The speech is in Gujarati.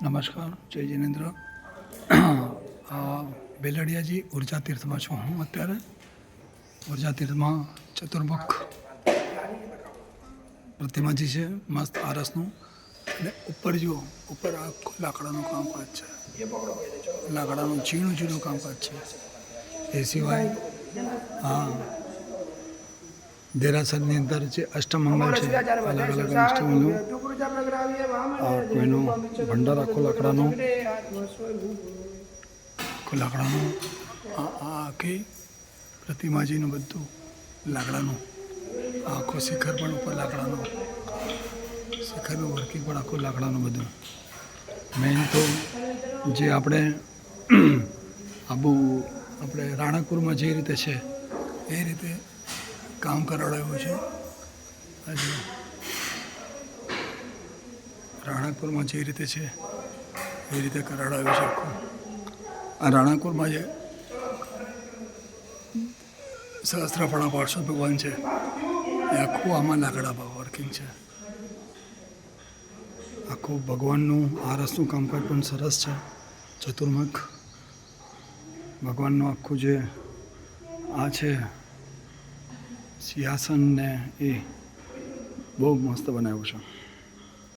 નમસ્કાર, જય જિનેન્દ્ર. બેલડિયાજી ઉર્જા તીર્થમાં છું હું અત્યારે. ઉર્જા તીર્થમાં ચતુર્મુખ પ્રતિમાજી છે, મસ્ત આરસનું. અને ઉપર જુઓ, ઉપર આખું લાકડાનું કામકાજ છે, લાકડાનું ઝીણું ઝીણું કામકાજ છે. એ સિવાય દેરાસરની અંદર જે અષ્ટમંગલ છે, અલગ અલગ અષ્ટમંગલ, કોઈનો ભંડાર આખો લાકડાનો, આખી પ્રતિમાજીનું બધું લાકડાનું, આખો શિખર પણ ઉપર લાકડાનો, શિખરનું વર્કિંગ પણ આખું લાકડાનું બધું. મેઇન તો જે આપણે આપણે રાણકપુરમાં જે રીતે છે એ રીતે કામ કરાવડાવ્યું છે. હજુ રાણકપુરમાં જે રીતે છે એ રીતે કરાવડાવ્યું છે આખું. આ રાણકપુરમાં જે સહસ્ત્રફળા પાર્ષદ ભગવાન છે એ આખું આમાં લાકડા વર્કિંગ છે. આખું ભગવાનનું આરસનું કામકાજ પણ સરસ છે. ચતુર્મુખ ભગવાનનું આખું જે આ છે સિંહાસન ને એ બહુ મસ્ત બનાવ્યું છે.